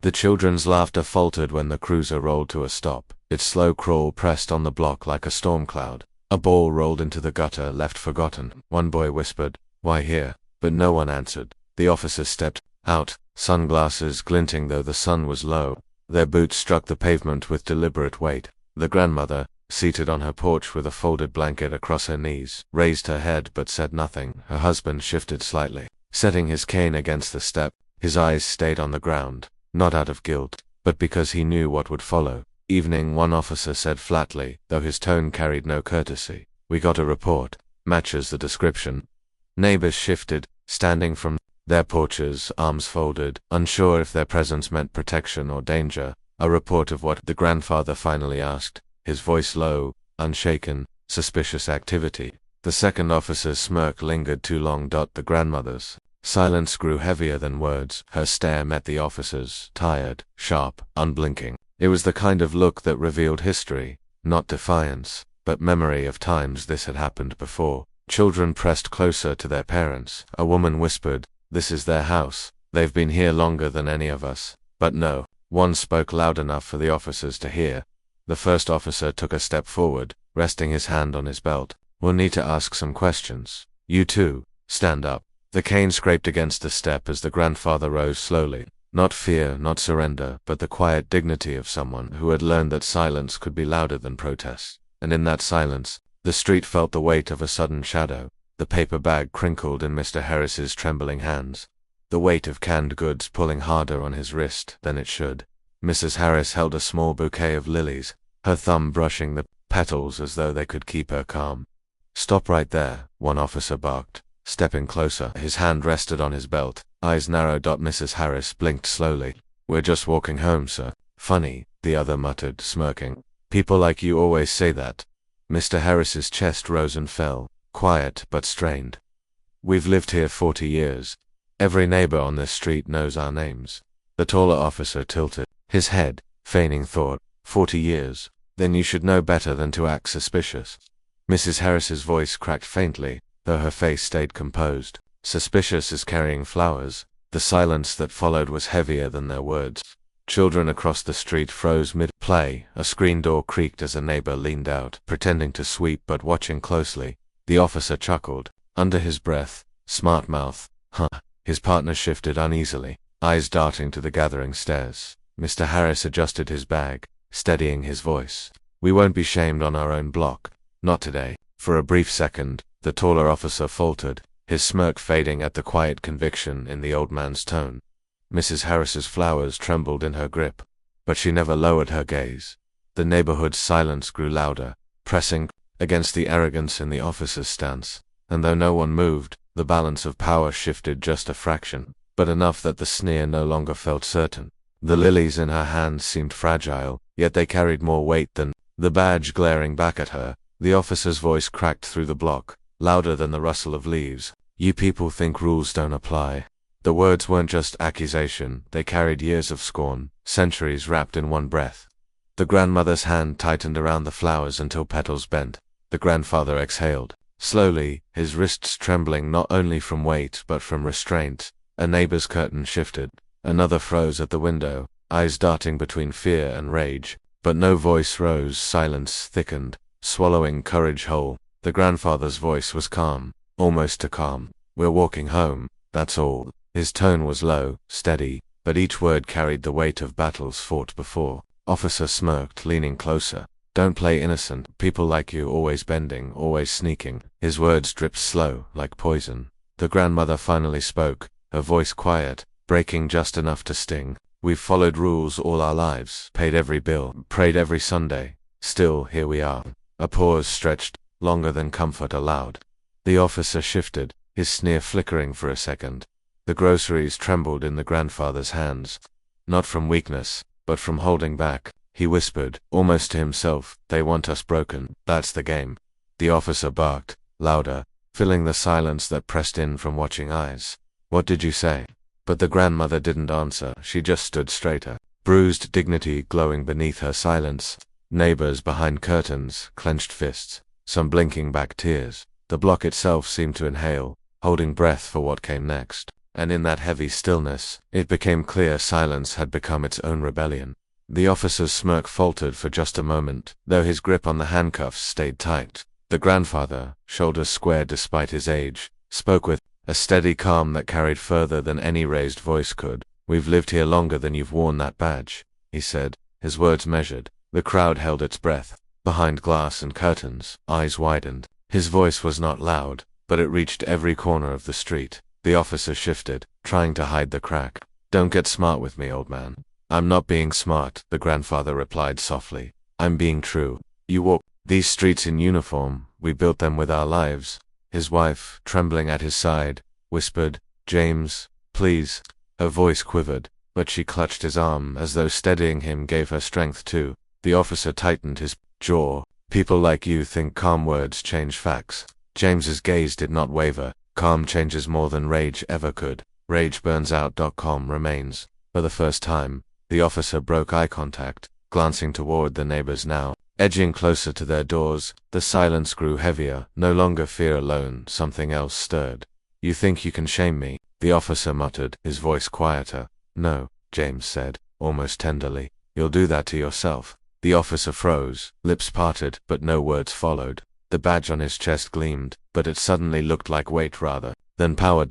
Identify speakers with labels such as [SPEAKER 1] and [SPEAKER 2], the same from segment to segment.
[SPEAKER 1] The children's laughter faltered when the cruiser rolled to a stop. Its slow crawl pressed on the block like a storm cloud. A ball rolled into the gutter, left forgotten. One boy whispered, "Why here?" But no one answered. The officers stepped out, sunglasses glinting though the sun was low. Their boots struck the pavement with deliberate weight. The grandmother, seated on her porch with a folded blanket across her knees, raised her head but said nothing. Her husband shifted slightly, setting his cane against the step. His eyes stayed on the ground, not out of guilt, but because he knew what would follow. Evening, one officer said flatly, though his tone carried no courtesy, "We got a report. Matches the description." Neighbors shifted, standing from their porches, arms folded, unsure if their presence meant protection or danger. A report of what? The grandfather finally asked, his voice low, unshaken. Suspicious activity. The second officer's smirk lingered too long. The grandmother's silence grew heavier than words. Her stare met the officer's, tired, sharp, unblinking. It was the kind of look that revealed history, not defiance, but memory of times this had happened before. Children pressed closer to their parents. A woman whispered, "This is their house. They've been here longer than any of us." But no one spoke loud enough for the officers to hear. The first officer took a step forward, resting his hand on his belt. "We'll need to ask some questions. You two, stand up." The cane scraped against the step as the grandfather rose slowly. Not fear, not surrender, but the quiet dignity of someone who had learned that silence could be louder than protest. And in that silence, the street felt the weight of a sudden shadow. The paper bag crinkled in Mr. Harris's trembling hands, the weight of canned goods pulling harder on his wrist than it should. Mrs. Harris held a small bouquet of lilies, her thumb brushing the petals as though they could keep her calm. "Stop right there," one officer barked, stepping closer. His hand rested on his belt, eyes narrowed. Mrs. Harris blinked slowly. "We're just walking home, sir." "Funny," the other muttered, smirking. "People like you always say that." Mr. Harris's chest rose and fell, quiet but strained. "We've lived here 40 years. Every neighbor on this street knows our names." The taller officer tilted his head, feigning thought. 40 years? Then you should know better than to act suspicious." Mrs. Harris's voice cracked faintly, though her face stayed composed. "Suspicious as carrying flowers." The silence that followed was heavier than their words. Children across the street froze mid-play. A screen door creaked as a neighbor leaned out, pretending to sweep but watching closely. The officer chuckled, under his breath. "Smart mouth, huh?" His partner shifted uneasily, eyes darting to the gathering stares. Mr. Harris adjusted his bag, steadying his voice. "We won't be shamed on our own block. Not today." For a brief second, the taller officer faltered, his smirk fading at the quiet conviction in the old man's tone. Mrs. Harris's flowers trembled in her grip, but she never lowered her gaze. The neighborhood's silence grew louder, pressing against the arrogance in the officer's stance, and though no one moved, the balance of power shifted just a fraction, but enough that the sneer no longer felt certain. The lilies in her hands seemed fragile, yet they carried more weight than the badge glaring back at her. The officer's voice cracked through the block, louder than the rustle of leaves. "You people think rules don't apply." The words weren't just accusation, they carried years of scorn, centuries wrapped in one breath. The grandmother's hand tightened around the flowers until petals bent. The grandfather exhaled, slowly, his wrists trembling not only from weight but from restraint. A neighbor's curtain shifted. Another froze at the window, eyes darting between fear and rage. But no voice rose. Silence thickened, swallowing courage whole. The grandfather's voice was calm, almost too calm. "We're walking home, that's all." His tone was low, steady, but each word carried the weight of battles fought before. Officer smirked, leaning closer. "Don't play innocent. People like you always bending, always sneaking." His words dripped slow, like poison. The grandmother finally spoke, her voice quiet, breaking just enough to sting. "We've followed rules all our lives, paid every bill, prayed every Sunday. Still, here we are." A pause stretched, longer than comfort allowed. The officer shifted, his sneer flickering for a second. The groceries trembled in the grandfather's hands. Not from weakness, but from holding back. He whispered, almost to himself, "They want us broken. That's the game." The officer barked, louder, filling the silence that pressed in from watching eyes. "What did you say?" But the grandmother didn't answer. She just stood straighter, bruised dignity glowing beneath her silence. Neighbors behind curtains, clenched fists, some blinking back tears. The block itself seemed to inhale, holding breath for what came next. and in that heavy stillness, it became clear silence had become its own rebellion. The officer's smirk faltered for just a moment, though his grip on the handcuffs stayed tight. The grandfather, shoulders squared despite his age, spoke with a steady calm that carried further than any raised voice could. "We've lived here longer than you've worn that badge," he said, his words measured. The crowd held its breath. Behind glass and curtains, eyes widened. His voice was not loud, but it reached every corner of the street. The officer shifted, trying to hide the crack. "Don't get smart with me, old man." "I'm not being smart," the grandfather replied softly. "I'm being true. You walk these streets in uniform. We built them with our lives." His wife, trembling at his side, whispered, "James, please." Her voice quivered, but she clutched his arm as though steadying him gave her strength too. The officer tightened his jaw. "People like you think calm words change facts." James's gaze did not waver. "Calm changes more than rage ever could. Rage burns out. Calm remains." For the first time, the officer broke eye contact, glancing toward the neighbors now, edging closer to their doors. The silence grew heavier, no longer fear alone, something else stirred. "You think you can shame me?" the officer muttered, his voice quieter. "No," James said, almost tenderly. "You'll do that to yourself." The officer froze, lips parted, but no words followed. The badge on his chest gleamed, but it suddenly looked like weight rather than power.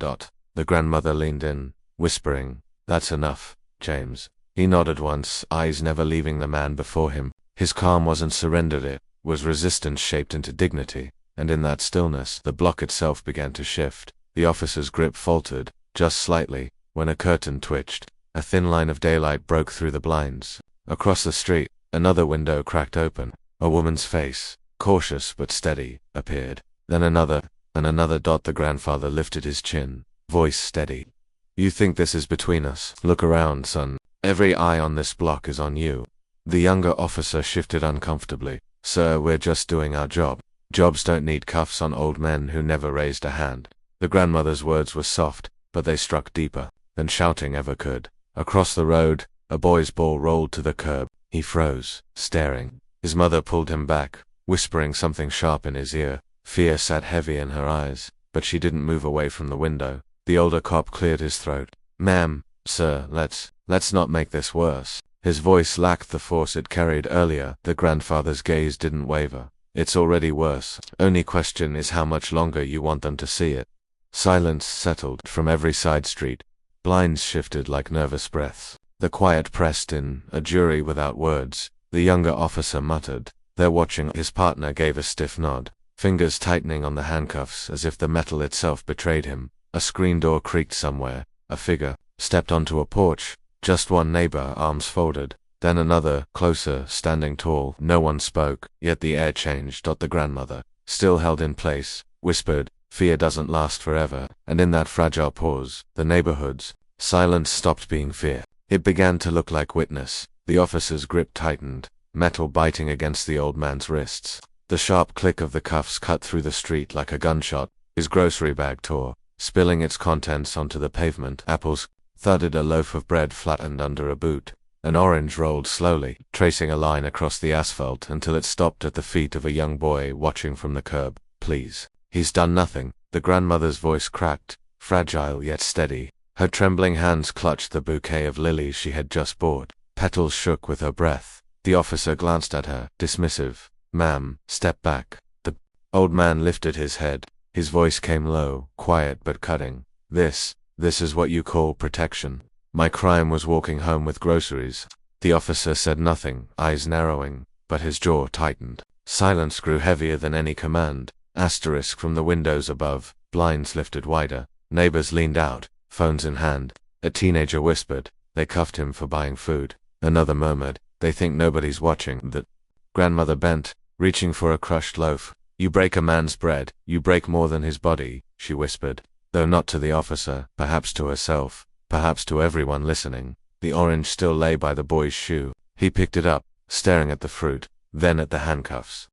[SPEAKER 1] The grandmother leaned in, whispering, "That's enough, James." He nodded once, eyes never leaving the man before him. His calm wasn't surrender, it was resistance shaped into dignity, and in that stillness, the block itself began to shift. The officer's grip faltered, just slightly, when a curtain twitched. A thin line of daylight broke through the blinds. Across the street, another window cracked open. A woman's face, cautious but steady, appeared. Then another, and another. The grandfather lifted his chin, voice steady. "You think this is between us? Look around, son. Every eye on this block is on you." The younger officer shifted uncomfortably. "Sir, we're just doing our job. Jobs don't need cuffs on old men who never raised a hand." The grandmother's words were soft, but they struck deeper than shouting ever could. Across the road, a boy's ball rolled to the curb. He froze, staring. His mother pulled him back, whispering something sharp in his ear. Fear sat heavy in her eyes, but she didn't move away from the window. The older cop cleared his throat. "Ma'am, sir, let's not make this worse." His voice lacked the force it carried earlier. The grandfather's gaze didn't waver. "It's already worse. Only question is how much longer you want them to see it." Silence settled from every side street. Blinds shifted like nervous breaths. The quiet pressed in, a jury without words. The younger officer muttered, "They're watching." His partner gave a stiff nod, fingers tightening on the handcuffs as if the metal itself betrayed him. A screen door creaked somewhere. A figure stepped onto a porch. Just one neighbor, arms folded. Then another, closer, standing tall. No one spoke, yet the air changed. The grandmother, still held in place, whispered, "Fear doesn't last forever." And in that fragile pause, the neighborhood's silence stopped being fear. It began to look like witness. The officer's grip tightened, metal biting against the old man's wrists. The sharp click of the cuffs cut through the street like a gunshot. His grocery bag tore, spilling its contents onto the pavement. Apples thudded. A loaf of bread flattened under a boot. An orange rolled slowly, tracing a line across the asphalt until it stopped at the feet of a young boy watching from the curb. "Please. He's done nothing." The grandmother's voice cracked, fragile yet steady. Her trembling hands clutched the bouquet of lilies she had just bought. Petals shook with her breath. The officer glanced at her, dismissive. "Ma'am, step back." The old man lifted his head. His voice came low, quiet but cutting. This is what you call protection. My crime was walking home with groceries." The officer said nothing, eyes narrowing, but his jaw tightened. Silence grew heavier than any command. Asterisk from the windows above, blinds lifted wider. Neighbors leaned out, phones in hand. A teenager whispered, "They cuffed him for buying food." Another murmured, "They think nobody's watching." The grandmother bent, reaching for a crushed loaf. "You break a man's bread, you break more than his body," she whispered, though not to the officer, perhaps to herself, perhaps to everyone listening. The orange still lay by the boy's shoe. He picked it up, staring at the fruit, then at the handcuffs.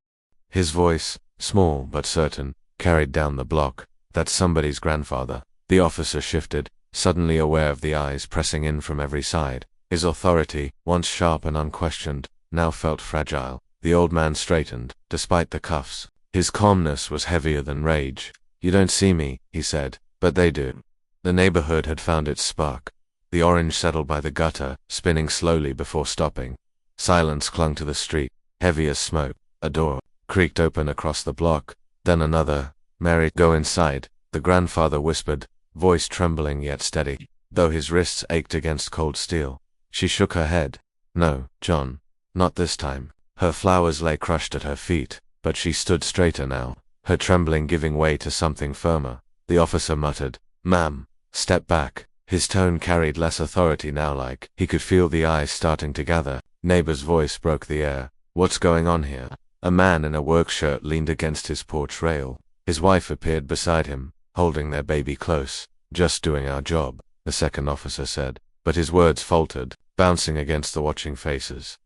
[SPEAKER 1] His voice, small but certain, carried down the block. "That's somebody's grandfather." The officer shifted, suddenly aware of the eyes pressing in from every side. His authority, once sharp and unquestioned, now felt fragile. The old man straightened, despite the cuffs. His calmness was heavier than rage. "You don't see me," he said, "but they do." The neighborhood had found its spark. The orange settled by the gutter, spinning slowly before stopping. Silence clung to the street, heavy as smoke. A door creaked open across the block, then another. "Mary, go inside," the grandfather whispered, voice trembling yet steady, though his wrists ached against cold steel. She shook her head. "No, John. Not this time." Her flowers lay crushed at her feet, but she stood straighter now, her trembling giving way to something firmer. The officer muttered, "Ma'am, step back." His tone carried less authority now, like he could feel the eyes starting to gather. Neighbor's voice broke the air. "What's going on here?" A man in a work shirt leaned against his porch rail. His wife appeared beside him, holding their baby close. "Just doing our job," the second officer said, but his words faltered, bouncing against the watching faces.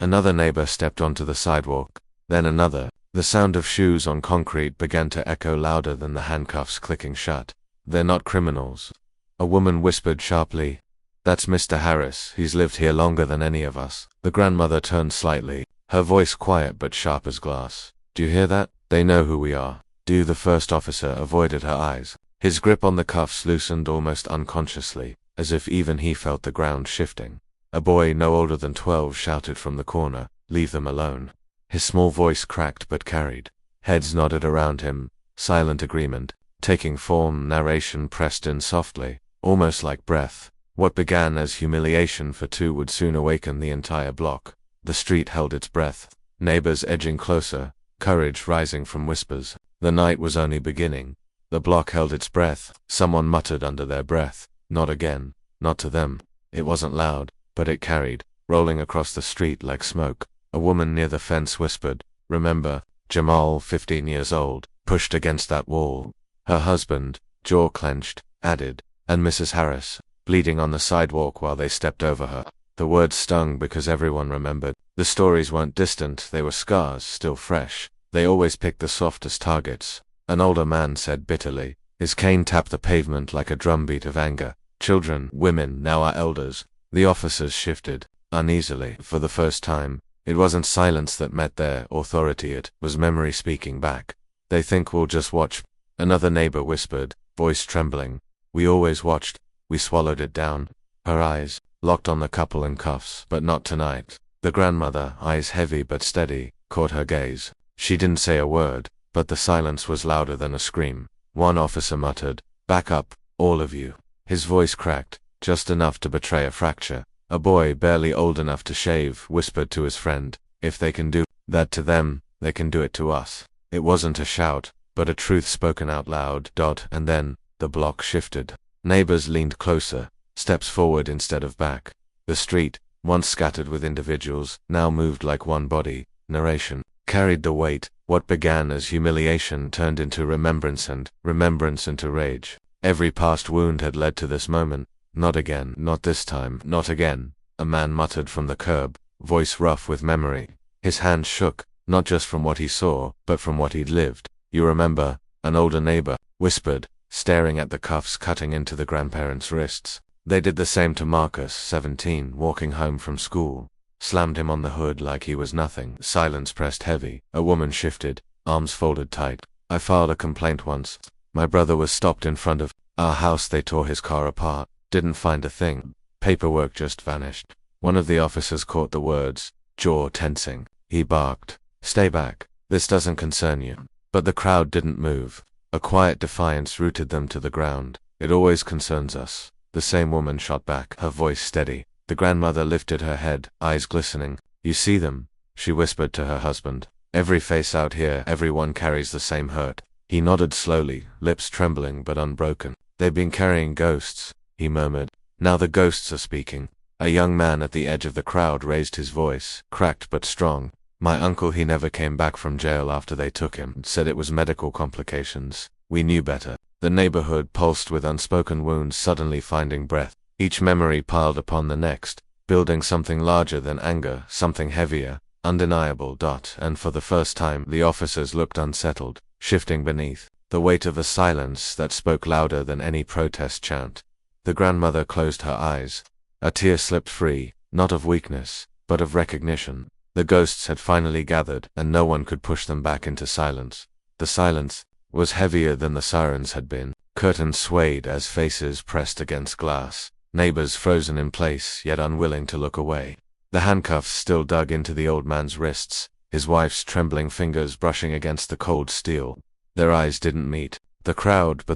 [SPEAKER 1] Another neighbor stepped onto the sidewalk, then another. The sound of shoes on concrete began to echo louder than the handcuffs clicking shut. "They're not criminals." A woman whispered sharply, "That's Mr. Harris, he's lived here longer than any of us." The grandmother turned slightly, her voice quiet but sharp as glass. "Do you hear that? They know who we are." "Do?" The first officer avoided her eyes. His grip on the cuffs loosened almost unconsciously, as if even he felt the ground shifting. A boy no older than 12 shouted from the corner, "Leave them alone." His small voice cracked but carried. Heads nodded around him, silent agreement, taking form. Narration pressed in softly, almost like breath. What began as humiliation for two would soon awaken the entire block. The street held its breath, neighbors edging closer, courage rising from whispers. The night was only beginning. The block held its breath. Someone muttered under their breath, "Not again." Not to them. It wasn't loud, but it carried, rolling across the street like smoke. A woman near the fence whispered, "Remember, Jamal, 15 years old, pushed against that wall." Her husband, jaw clenched, added, "And Mrs. Harris, bleeding on the sidewalk while they stepped over her." The words stung because everyone remembered. The stories weren't distant, they were scars, still fresh. They always picked the softest targets. An older man said bitterly. His cane tapped the pavement like a drumbeat of anger. "Children, women, now our elders." The officers shifted, uneasily, for the first time. It wasn't silence that met their authority, it was memory speaking back. "They think we'll just watch," another neighbor whispered, voice trembling. "We always watched." We swallowed it down. Her eyes locked on the couple in cuffs, but not tonight. The grandmother, eyes heavy but steady, caught her gaze. She didn't say a word, but the silence was louder than a scream. One officer muttered, "Back up, all of you." His voice cracked, just enough to betray a fracture. A boy barely old enough to shave whispered to his friend, "If they can do that to them, they can do it to us." It wasn't a shout, but a truth spoken out loud. And then, the block shifted. Neighbors leaned closer, steps forward instead of back. The street, once scattered with individuals, now moved like one body. Narration carried the weight. What began as humiliation turned into remembrance, and remembrance into rage. Every past wound had led to this moment. "Not again, not this time, not again," a man muttered from the curb, voice rough with memory. His hands shook, not just from what he saw, but from what he'd lived. "You remember," an older neighbor whispered, staring at the cuffs cutting into the grandparents' wrists. "They did the same to Marcus, 17, walking home from school. Slammed him on the hood like he was nothing." Silence pressed heavy. A woman shifted, arms folded tight. "I filed a complaint once. My brother was stopped in front of our house. They tore his car apart. Didn't find a thing. Paperwork just vanished." One of the officers caught the words, jaw tensing. He barked, "Stay back. This doesn't concern you." But the crowd didn't move. A quiet defiance rooted them to the ground. "It always concerns us," the same woman shot back, her voice steady. The grandmother lifted her head, eyes glistening. "You see them?" she whispered to her husband. "Every face out here, everyone carries the same hurt." He nodded slowly, lips trembling but unbroken. "They've been carrying ghosts," he murmured. "Now the ghosts are speaking." A young man at the edge of the crowd raised his voice, cracked but strong. "My uncle, he never came back from jail after they took him. Said it was medical complications. We knew better." The neighborhood pulsed with unspoken wounds suddenly finding breath. Each memory piled upon the next, building something larger than anger, something heavier, undeniable. And for the first time the officers looked unsettled, shifting beneath the weight of a silence that spoke louder than any protest chant. The grandmother closed her eyes. A tear slipped free, not of weakness, but of recognition. The ghosts had finally gathered, and no one could push them back into silence. The silence was heavier than the sirens had been. Curtains swayed as faces pressed against glass. Neighbors frozen in place, yet unwilling to look away. The handcuffs still dug into the old man's wrists, his wife's trembling fingers brushing against the cold steel. Their eyes didn't meet. But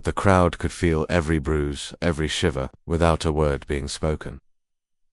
[SPEAKER 1] the crowd could feel every bruise, every shiver, without a word being spoken.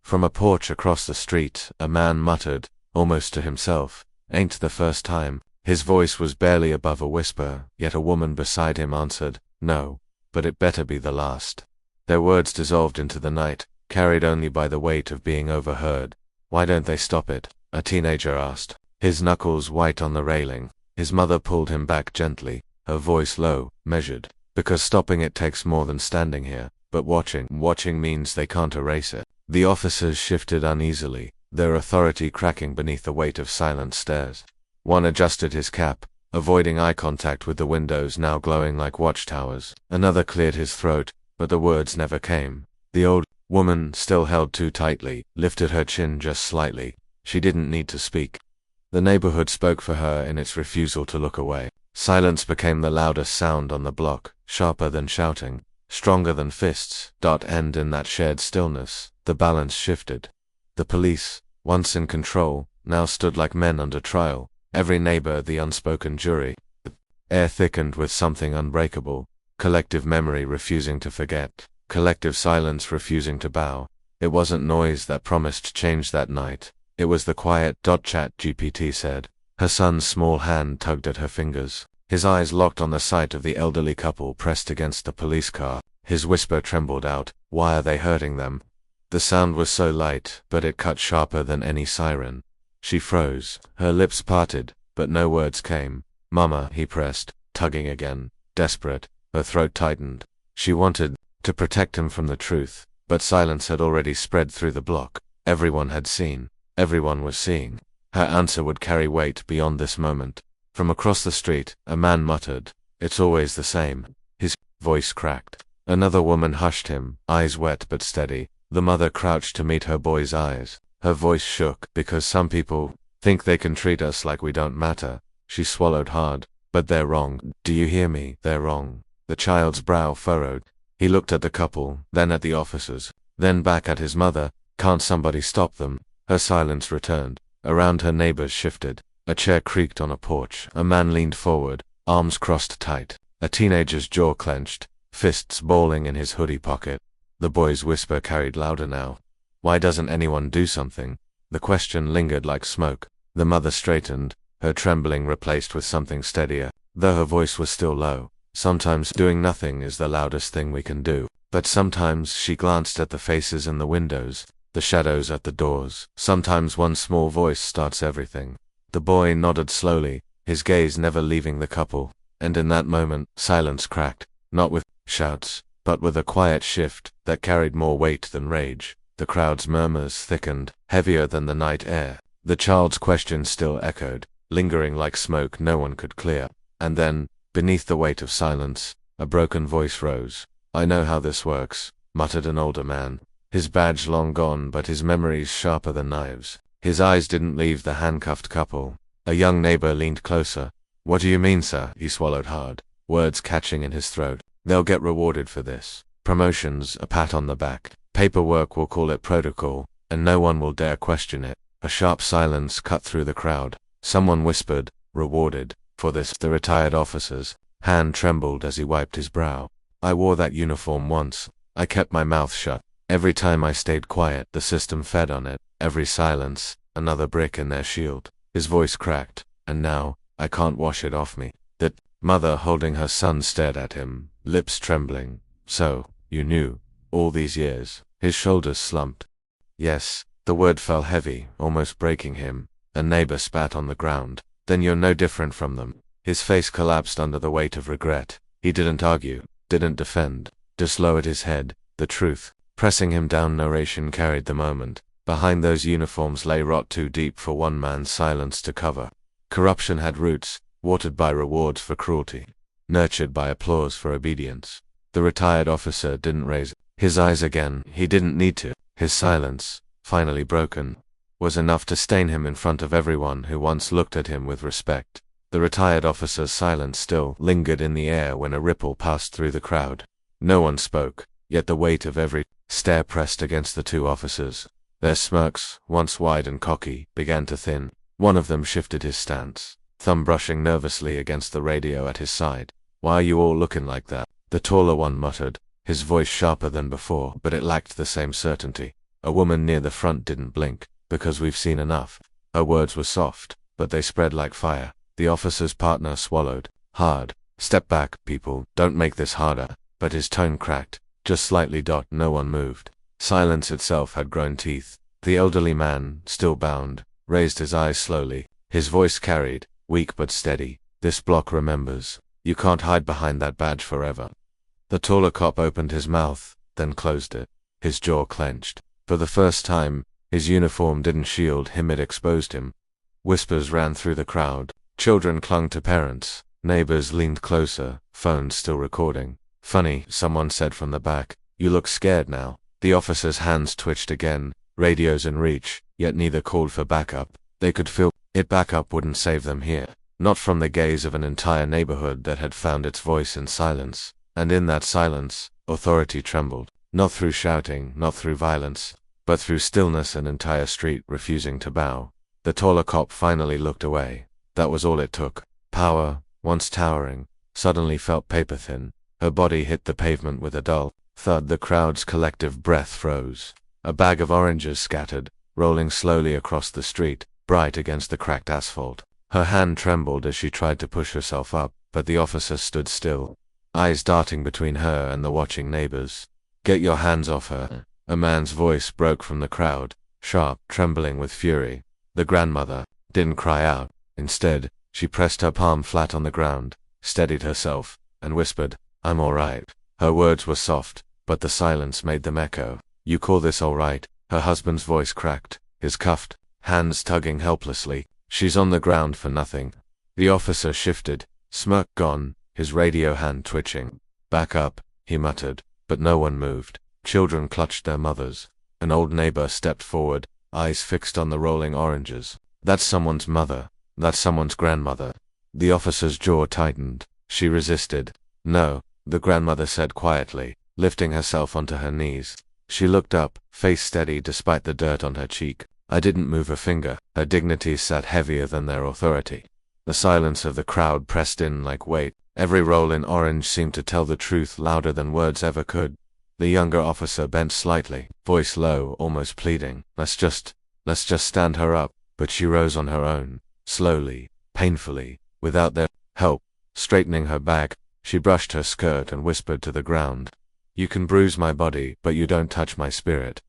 [SPEAKER 1] From a porch across the street, a man muttered, almost to himself, "Ain't the first time." His voice was barely above a whisper, yet a woman beside him answered, "No, but it better be the last." Their words dissolved into the night, carried only by the weight of being overheard. "Why don't they stop it?" a teenager asked, his knuckles white on the railing. His mother pulled him back gently, her voice low, measured. "Because stopping it takes more than standing here, but watching means they can't erase it." The officers shifted uneasily, their authority cracking beneath the weight of silent stares. One adjusted his cap, avoiding eye contact with the windows now glowing like watchtowers. Another cleared his throat, but the words never came. The old woman, still held too tightly, lifted her chin just slightly. She didn't need to speak. The neighborhood spoke for her in its refusal to look away. Silence became the loudest sound on the block, sharper than shouting, stronger than fists. And in that shared stillness, the balance shifted. The police, once in control, now stood like men under trial, every neighbor the unspoken jury. The air thickened with something unbreakable, collective memory refusing to forget, collective silence refusing to bow. It wasn't noise that promised change that night. It was the quiet. ChatGPT said. Her son's small hand tugged at her fingers. His eyes locked on the sight of the elderly couple pressed against the police car. His whisper trembled out, "Why are they hurting them?" The sound was so light, but it cut sharper than any siren. She froze, her lips parted, but no words came. "Mama," he pressed, tugging again, desperate. Her throat tightened. She wanted to protect him from the truth, but silence had already spread through the block. Everyone had seen. Everyone was seeing. Her answer would carry weight beyond this moment. From across the street, a man muttered, "It's always the same." His voice cracked. Another woman hushed him, eyes wet but steady. The mother crouched to meet her boy's eyes. Her voice shook, "Because some people think they can treat us like we don't matter." She swallowed hard. "But they're wrong. Do you hear me? They're wrong." The child's brow furrowed. He looked at the couple, then at the officers, then back at his mother. "Can't somebody stop them?" Her silence returned. Around her neighbors shifted. A chair creaked on a porch. A man leaned forward, arms crossed tight. A teenager's jaw clenched, fists balling in his hoodie pocket. The boy's whisper carried louder now. "Why doesn't anyone do something?" The question lingered like smoke. The mother straightened, her trembling replaced with something steadier, though her voice was still low. "Sometimes doing nothing is the loudest thing we can do. But sometimes," she glanced at the faces in the windows, the shadows at the doors, "sometimes one small voice starts everything." The boy nodded slowly, his gaze never leaving the couple, and in that moment, silence cracked, not with shouts, but with a quiet shift that carried more weight than rage. The crowd's murmurs thickened, heavier than the night air. The child's question still echoed, lingering like smoke no one could clear. And then, beneath the weight of silence, a broken voice rose. "I know how this works," muttered an older man, his badge long gone but his memories sharper than knives. His eyes didn't leave the handcuffed couple. A young neighbor leaned closer. "What do you mean, sir?" He swallowed hard, words catching in his throat. "They'll get rewarded for this. Promotions, a pat on the back. Paperwork will call it protocol, and no one will dare question it." A sharp silence cut through the crowd. Someone whispered, "Rewarded for this." The retired officer's hand trembled as he wiped his brow. "I wore that uniform once. I kept my mouth shut. Every time I stayed quiet, the system fed on it. Every silence, another brick in their shield." His voice cracked. "And now, I can't wash it off me." The mother holding her son stared at him, lips trembling. "So, you knew, all these years?" His shoulders slumped. "Yes." The word fell heavy, almost breaking him. A neighbor spat on the ground. "Then you're no different from them." His face collapsed under the weight of regret. He didn't argue, didn't defend, just lowered his head. The truth, pressing him down. Narration carried the moment. Behind those uniforms lay rot too deep for one man's silence to cover. Corruption had roots, watered by rewards for cruelty, nurtured by applause for obedience. The retired officer didn't raise his eyes again. He didn't need to. His silence, finally broken, was enough to stain him in front of everyone who once looked at him with respect. The retired officer's silence still lingered in the air when a ripple passed through the crowd. No one spoke, yet the weight of every stare pressed against the two officers. Their smirks, once wide and cocky, began to thin. One of them shifted his stance, thumb brushing nervously against the radio at his side. "Why are you all looking like that?" The taller one muttered, his voice sharper than before, but it lacked the same certainty. A woman near the front didn't blink. "Because we've seen enough." Her words were soft, but they spread like fire. The officer's partner swallowed hard. "Step back, people, don't make this harder." But his tone cracked, just slightly. No one moved. Silence itself had grown teeth. The elderly man, still bound, raised his eyes slowly. His voice carried, weak but steady. "This block remembers. You can't hide behind that badge forever." The taller cop opened his mouth, then closed it. His jaw clenched. For the first time, his uniform didn't shield him, it exposed him. Whispers ran through the crowd. Children clung to parents. Neighbors leaned closer, phones still recording. "Funny," someone said from the back. "You look scared now." The officer's hands twitched again, radios in reach, yet neither called for backup. They could feel it. Backup wouldn't save them here. Not from the gaze of an entire neighborhood that had found its voice in silence. And in that silence, authority trembled. Not through shouting, not through violence, but through stillness. An entire street refusing to bow. The taller cop finally looked away. That was all it took. Power, once towering, suddenly felt paper-thin. Her body hit the pavement with a dull thud. The crowd's collective breath froze. A bag of oranges scattered, rolling slowly across the street, bright against the cracked asphalt. Her hand trembled as she tried to push herself up, but the officer stood still, eyes darting between her and the watching neighbors. "Get your hands off her." A man's voice broke from the crowd, sharp, trembling with fury. The grandmother didn't cry out. Instead, she pressed her palm flat on the ground, steadied herself, and whispered, "I'm all right." Her words were soft, but the silence made them echo. "You call this all right?" Her husband's voice cracked, his cuffed hands tugging helplessly. "She's on the ground for nothing." The officer shifted, smirk gone, his radio hand twitching. "Back up," he muttered, but no one moved. Children clutched their mothers. An old neighbor stepped forward, eyes fixed on the rolling oranges. "That's someone's mother. That's someone's grandmother." The officer's jaw tightened. She resisted. "No," the grandmother said quietly, lifting herself onto her knees. She looked up, face steady despite the dirt on her cheek. "I didn't move a finger." Her dignity sat heavier than their authority. The silence of the crowd pressed in like weight. Every roll in orange seemed to tell the truth louder than words ever could. The younger officer bent slightly, voice low, almost pleading. Let's just stand her up." But she rose on her own, slowly, painfully, without their help. Straightening her back, she brushed her skirt and whispered to the ground, "You can bruise my body, but you don't touch my spirit."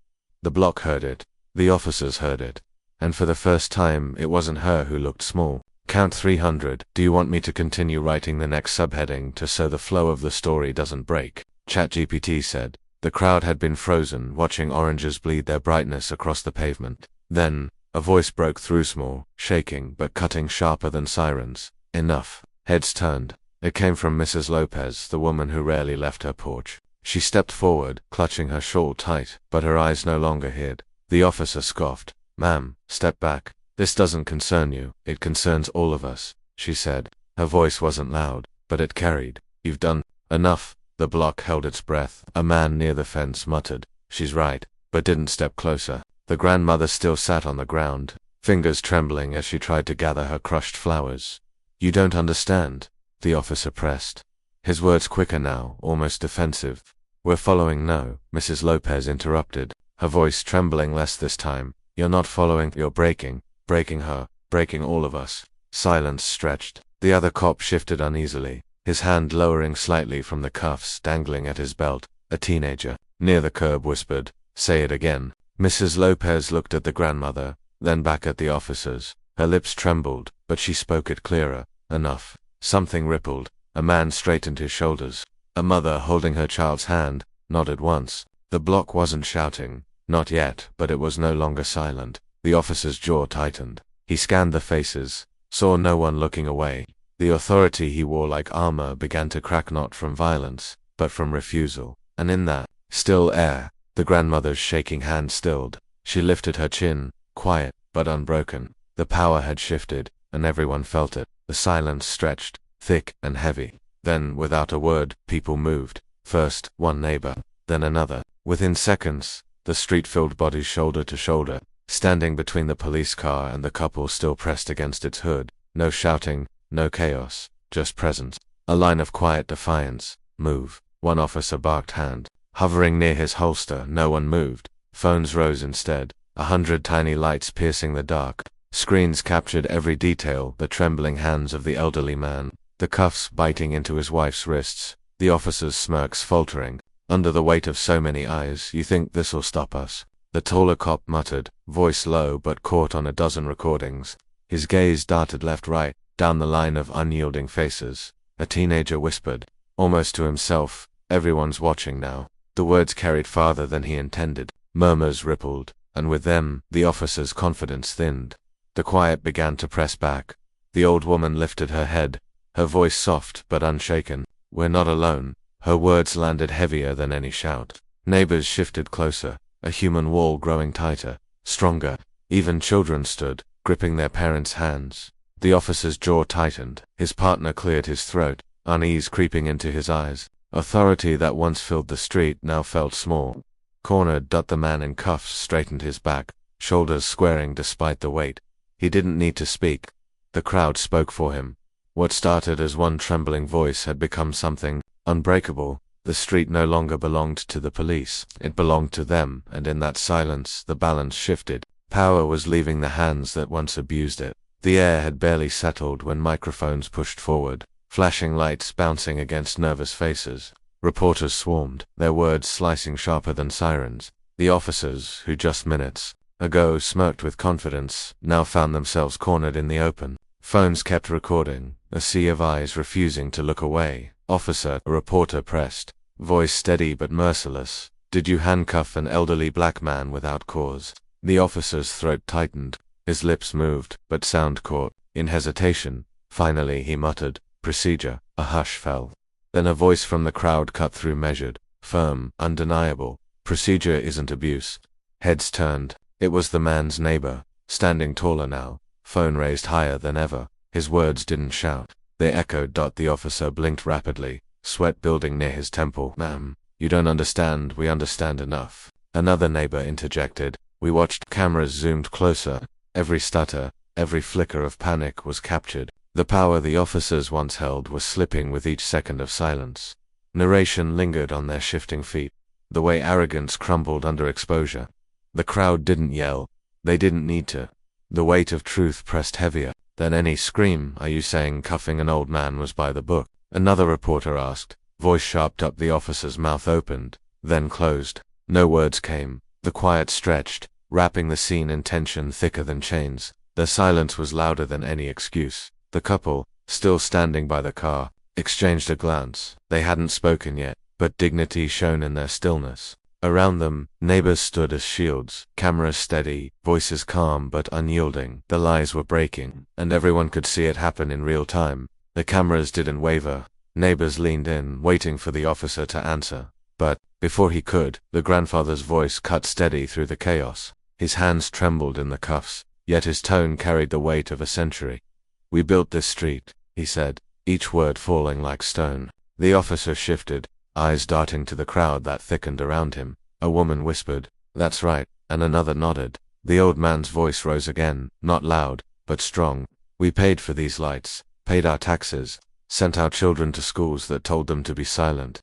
[SPEAKER 1] The block heard it. The officers heard it. And for the first time, it wasn't her who looked small. "Count 300. Do you want me to continue writing the next subheading so the flow of the story doesn't break?" ChatGPT said. The crowd had been frozen, watching oranges bleed their brightness across the pavement. Then, a voice broke through, small, shaking, but cutting sharper than sirens. "Enough." Heads turned. It came from Mrs. Lopez, the woman who rarely left her porch. She stepped forward, clutching her shawl tight, but her eyes no longer hid. The officer scoffed. "Ma'am, step back. This doesn't concern you. It concerns all of us," she said. Her voice wasn't loud, but it carried. "You've done enough." The block held its breath. A man near the fence muttered, "She's right," but didn't step closer. The grandmother still sat on the ground, fingers trembling as she tried to gather her crushed flowers. "You don't understand," the officer pressed. His words quicker now, almost defensive. "We're following." "No," Mrs. Lopez interrupted, her voice trembling less this time. "You're not following, you're breaking her, breaking all of us." Silence stretched. The other cop shifted uneasily, his hand lowering slightly from the cuffs dangling at his belt. A teenager, near the curb, whispered, "Say it again." Mrs. Lopez looked at the grandmother, then back at the officers. Her lips trembled, but she spoke it clearer. "Enough." Something rippled. A man straightened his shoulders. A mother, holding her child's hand, nodded once. The block wasn't shouting, not yet, but it was no longer silent. The officer's jaw tightened. He scanned the faces, saw no one looking away. The authority he wore like armor began to crack, not from violence, but from refusal. And in that still air, the grandmother's shaking hand stilled. She lifted her chin, quiet but unbroken. The power had shifted, and everyone felt it. The silence stretched, thick and heavy. Then, without a word, people moved. First, one neighbor, then another. Within seconds, the street filled bodies shoulder to shoulder, standing between the police car and the couple still pressed against its hood. No shouting, no chaos, just presence. A line of quiet defiance. Move. One officer barked hand. Hovering near his holster, no one moved. Phones rose instead, 100 tiny lights piercing the dark. Screens captured every detail, the trembling hands of the elderly man, the cuffs biting into his wife's wrists, the officer's smirks faltering. Under the weight of so many eyes, you think this'll stop us? The taller cop muttered, voice low but caught on a dozen recordings. His gaze darted left-right, down the line of unyielding faces. A teenager whispered, almost to himself, everyone's watching now. The words carried farther than he intended. Murmurs rippled, and with them, the officer's confidence thinned. The quiet began to press back. The old woman lifted her head, her voice soft but unshaken. We're not alone. Her words landed heavier than any shout. Neighbors shifted closer, a human wall growing tighter, stronger. Even children stood, gripping their parents' hands. The officer's jaw tightened. His partner cleared his throat, unease creeping into his eyes. Authority that once filled the street now felt small. Cornered, the man in cuffs straightened his back, shoulders squaring despite the weight. He didn't need to speak. The crowd spoke for him. What started as one trembling voice had become something unbreakable. The street no longer belonged to the police. It belonged to them, and in that silence, the balance shifted. Power was leaving the hands that once abused it. The air had barely settled when microphones pushed forward, flashing lights bouncing against nervous faces. Reporters swarmed, their words slicing sharper than sirens. The officers, who just minutes ago smirked with confidence, now found themselves cornered in the open. Phones kept recording, a sea of eyes refusing to look away. Officer, a reporter pressed, voice steady but merciless. Did you handcuff an elderly black man without cause? The officer's throat tightened. His lips moved, but sound caught. In hesitation, finally he muttered, procedure. A hush fell. Then a voice from the crowd cut through, measured, firm, undeniable. Procedure isn't abuse. Heads turned. It was the man's neighbor, standing taller now, phone raised higher than ever. His words didn't shout. They echoed. The officer blinked rapidly, sweat building near his temple. Ma'am, you don't understand, we understand enough. Another neighbor interjected. We watched. Cameras zoomed closer. Every stutter, every flicker of panic was captured. The power the officers once held was slipping with each second of silence. Narration lingered on their shifting feet, the way arrogance crumbled under exposure. The crowd didn't yell. They didn't need to. The weight of truth pressed heavier than any scream. Are you saying cuffing an old man was by the book? Another reporter asked, voice sharp. The officer's mouth opened, then closed. No words came. The quiet stretched, wrapping the scene in tension thicker than chains. Their silence was louder than any excuse. The couple, still standing by the car, exchanged a glance. They hadn't spoken yet, but dignity shone in their stillness. Around them, neighbors stood as shields, cameras steady, voices calm but unyielding. The lies were breaking, and everyone could see it happen in real time. The cameras didn't waver. Neighbors leaned in, waiting for the officer to answer. But, before he could, the grandfather's voice cut steady through the chaos. His hands trembled in the cuffs, yet his tone carried the weight of a century. We built this street, he said, each word falling like stone. The officer shifted, eyes darting to the crowd that thickened around him. A woman whispered, that's right, and another nodded. The old man's voice rose again, not loud, but strong. We paid for these lights, paid our taxes, sent our children to schools that told them to be silent.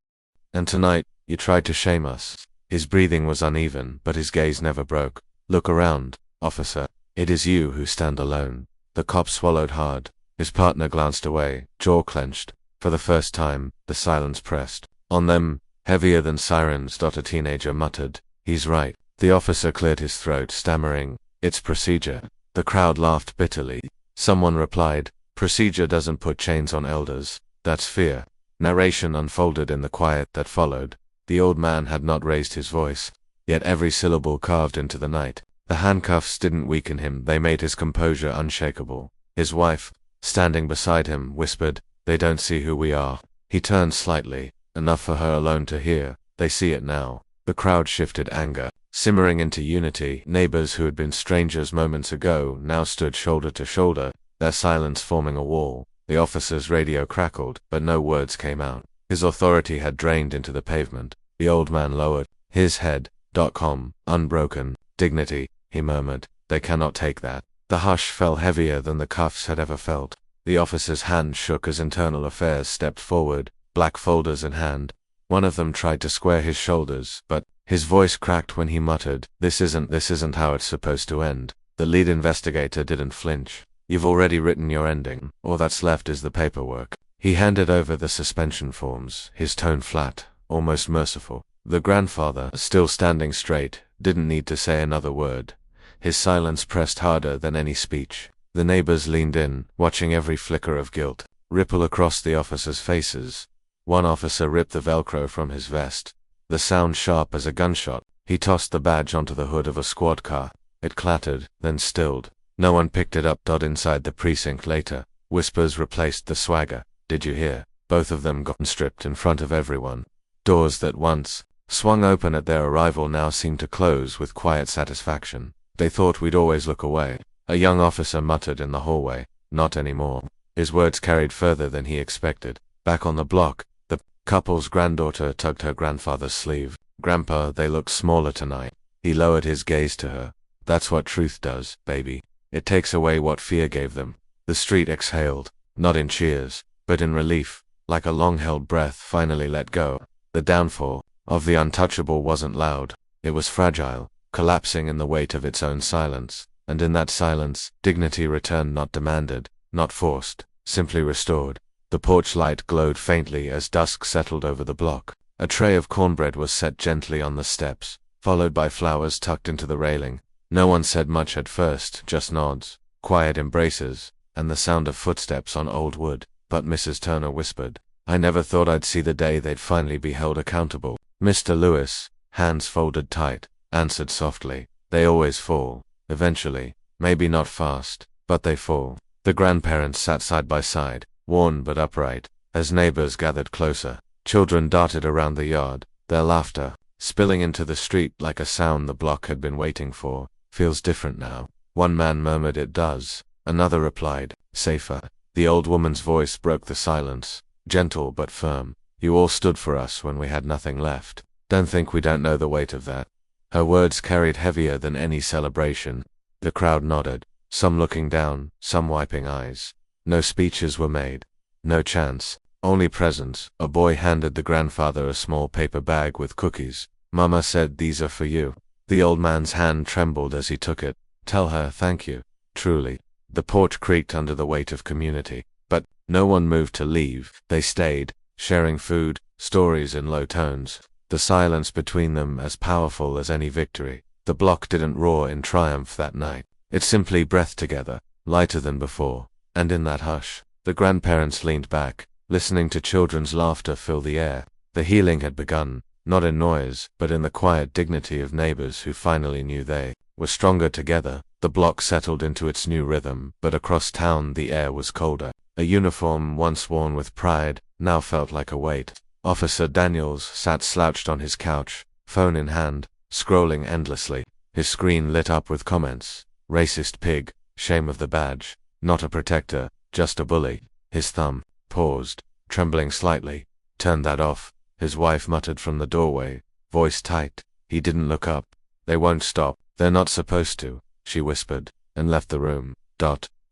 [SPEAKER 1] And tonight, you tried to shame us. His breathing was uneven, but his gaze never broke. Look around, officer. It is you who stand alone. The cop swallowed hard. His partner glanced away, jaw clenched. For the first time, the silence pressed on them, heavier than sirens. A teenager muttered, he's right. The officer cleared his throat, stammering, it's procedure. The crowd laughed bitterly. Someone replied, procedure doesn't put chains on elders. That's fear. Narration unfolded in the quiet that followed. The old man had not raised his voice, yet every syllable carved into the night. The handcuffs didn't weaken him, they made his composure unshakable. His wife, standing beside him, whispered, they don't see who we are. He turned slightly, enough for her alone to hear. They see it now. The crowd shifted, anger simmering into unity. Neighbors who had been strangers moments ago now stood shoulder to shoulder, their silence forming a wall. The officer's radio crackled, but no words came out. His authority had drained into the pavement. The old man lowered his head. Unbroken dignity, he murmured. They cannot take that. The hush fell heavier than the cuffs had ever felt. The officer's hand shook as Internal Affairs stepped forward, black folders in hand. One of them tried to square his shoulders, but his voice cracked when he muttered, This isn't how it's supposed to end. The lead investigator didn't flinch. You've already written your ending. All that's left is the paperwork. He handed over the suspension forms, his tone flat, almost merciful. The grandfather, still standing straight, didn't need to say another word. His silence pressed harder than any speech. The neighbors leaned in, watching every flicker of guilt ripple across the officers' faces. One officer ripped the Velcro from his vest. The sound sharp as a gunshot. He tossed the badge onto the hood of a squad car. It clattered, then stilled. No one picked it up. Inside the precinct later, whispers replaced the swagger. Did you hear? Both of them got stripped in front of everyone. Doors that once swung open at their arrival now seemed to close with quiet satisfaction. They thought we'd always look away. A young officer muttered in the hallway. Not anymore. His words carried further than he expected. Back on the block, the couple's granddaughter tugged her grandfather's sleeve. Grandpa, they look smaller tonight. He lowered his gaze to her. That's what truth does, baby. It takes away what fear gave them. The street exhaled, not in cheers, but in relief, like a long-held breath finally let go. The downfall of the untouchable wasn't loud. It was fragile, collapsing in the weight of its own silence. And in that silence, dignity returned, not demanded, not forced, simply restored. The porch light glowed faintly as dusk settled over the block. A tray of cornbread was set gently on the steps, followed by flowers tucked into the railing. No one said much at first, just nods, quiet embraces, and the sound of footsteps on old wood. But Mrs. Turner whispered, I never thought I'd see the day they'd finally be held accountable. Mr. Lewis, hands folded tight, answered softly, They always fall. Eventually. Maybe not fast, but they fall. The grandparents sat side by side, worn but upright, as neighbors gathered closer. Children darted around the yard, their laughter, spilling into the street like a sound the block had been waiting for. Feels different now. One man murmured, It does. Another replied, Safer. The old woman's voice broke the silence, gentle but firm. You all stood for us when we had nothing left. Don't think we don't know the weight of that. Her words carried heavier than any celebration. The crowd nodded, some looking down, some wiping eyes. No speeches were made. No chants, only presence. A boy handed the grandfather a small paper bag with cookies. Mama said, These are for you. The old man's hand trembled as he took it. Tell her thank you. Truly. The porch creaked under the weight of community. But no one moved to leave. They stayed, sharing food, stories in low tones. The silence between them as powerful as any victory. The block didn't roar in triumph that night. It simply breathed together, lighter than before. And in that hush, the grandparents leaned back, listening to children's laughter fill the air. The healing had begun, not in noise, but in the quiet dignity of neighbors who finally knew they were stronger together. The block settled into its new rhythm, but across town the air was colder. A uniform once worn with pride now felt like a weight. Officer Daniels sat slouched on his couch, phone in hand, scrolling endlessly. His screen lit up with comments. Racist pig, shame of the badge, not a protector, just a bully. His thumb paused, trembling slightly. Turn that off, his wife muttered from the doorway, voice tight. He didn't look up. They won't stop. They're not supposed to, she whispered, and left the room.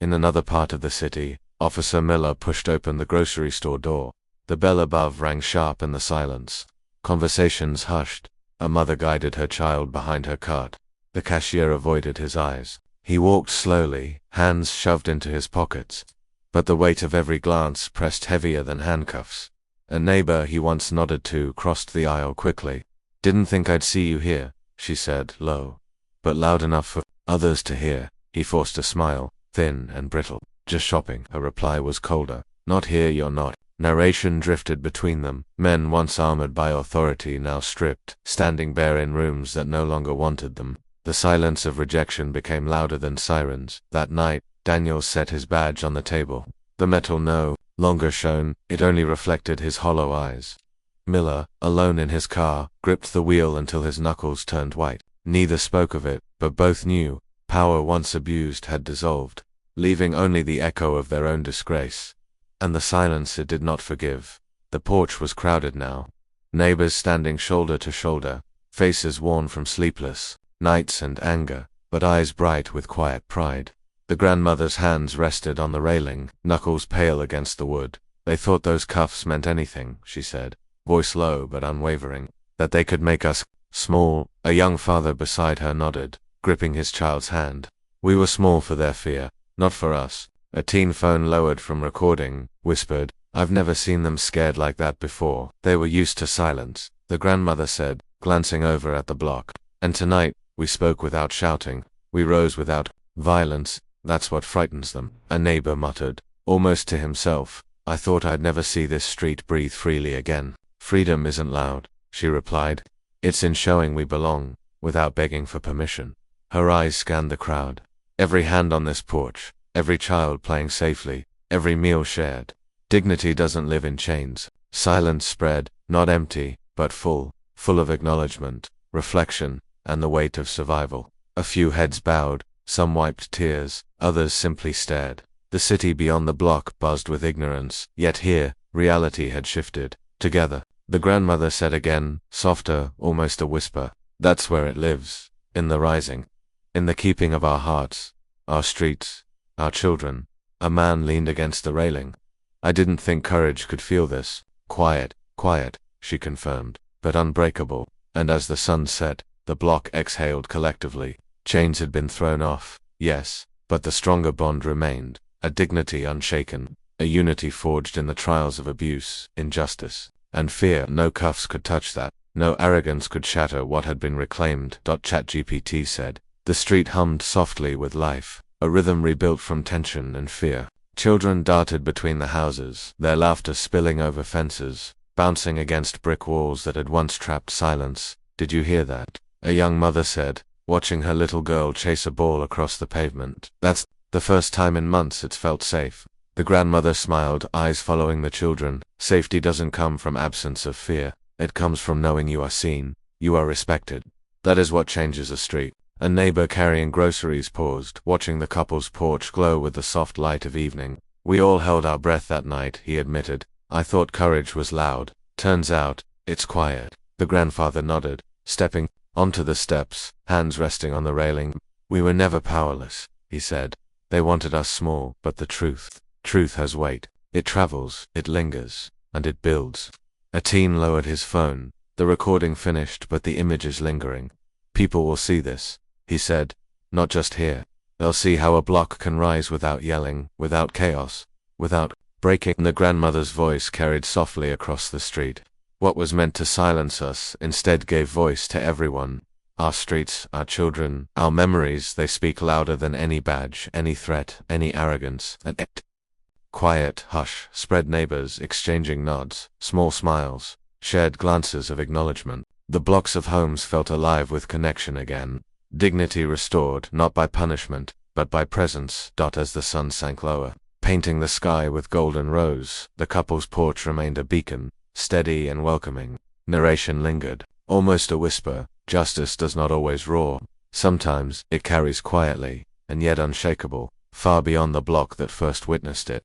[SPEAKER 1] In another part of the city, Officer Miller pushed open the grocery store door. The bell above rang sharp in the silence. Conversations hushed. A mother guided her child behind her cart. The cashier avoided his eyes. He walked slowly, hands shoved into his pockets. But the weight of every glance pressed heavier than handcuffs. A neighbor he once nodded to crossed the aisle quickly. Didn't think I'd see you here, she said, low, but loud enough for others to hear. He forced a smile, thin and brittle. Just shopping. Her reply was colder. Not here, you're not. Narration drifted between them. Men once armored by authority now stripped, standing bare in rooms that no longer wanted them. The silence of rejection became louder than sirens. That night, Daniels set his badge on the table. The metal no longer shone, it only reflected his hollow eyes. Miller, alone in his car, gripped the wheel until his knuckles turned white. Neither spoke of it, but both knew power once abused had dissolved, leaving only the echo of their own disgrace. And the silence it did not forgive. The porch was crowded now. Neighbors standing shoulder to shoulder, faces worn from sleepless nights and anger, but eyes bright with quiet pride. The grandmother's hands rested on the railing, knuckles pale against the wood. They thought those cuffs meant anything, she said, voice low but unwavering, that they could make us small. A young father beside her nodded, gripping his child's hand. We were small for their fear, not for us. A teen phone lowered from recording, whispered, I've never seen them scared like that before. They were used to silence, the grandmother said, glancing over at the block. And tonight, we spoke without shouting. We rose without violence. That's what frightens them, a neighbor muttered, almost to himself. I thought I'd never see this street breathe freely again. Freedom isn't loud, she replied. It's in showing we belong, without begging for permission. Her eyes scanned the crowd. Every hand on this porch, every child playing safely, every meal shared. Dignity doesn't live in chains. Silence spread, not empty, but full of acknowledgement, reflection, and the weight of survival. A few heads bowed, some wiped tears, others simply stared. The city beyond the block buzzed with ignorance, yet here, reality had shifted. Together, the grandmother said again, softer, almost a whisper, that's where it lives, in the rising, in the keeping of our hearts, our streets, our children. A man leaned against the railing. I didn't think courage could feel this. Quiet, she confirmed, but unbreakable. And as the sun set, the block exhaled collectively. Chains had been thrown off, yes, but the stronger bond remained, a dignity unshaken, a unity forged in the trials of abuse, injustice, and fear. No cuffs could touch that, no arrogance could shatter what had been reclaimed. ChatGPT said. The street hummed softly with life, a rhythm rebuilt from tension and fear. Children darted between the houses, their laughter spilling over fences, bouncing against brick walls that had once trapped silence. Did you hear that? A young mother said, watching her little girl chase a ball across the pavement. That's the first time in months it's felt safe. The grandmother smiled, eyes following the children. Safety doesn't come from absence of fear. It comes from knowing you are seen, you are respected. That is what changes a street. A neighbor carrying groceries paused, watching the couple's porch glow with the soft light of evening. We all held our breath that night, he admitted. I thought courage was loud. Turns out, it's quiet. The grandfather nodded, stepping onto the steps, hands resting on the railing. We were never powerless, he said. They wanted us small, but the truth has weight. It travels, it lingers, and it builds. A teen lowered his phone. The recording finished, but the image is lingering. People will see this, he said, not just here. They'll see how a block can rise without yelling, without chaos, without breaking. The grandmother's voice carried softly across the street. What was meant to silence us instead gave voice to everyone. Our streets, our children, our memories, they speak louder than any badge, any threat, any arrogance. And quiet hush spread, neighbors exchanging nods, small smiles, shared glances of acknowledgement. The blocks of homes felt alive with connection again. Dignity restored, not by punishment, but by presence. As the sun sank lower, painting the sky with golden rose, the couple's porch remained a beacon, steady and welcoming. Narration lingered, almost a whisper. Justice does not always roar. Sometimes, it carries quietly, and yet unshakable, far beyond the block that first witnessed it.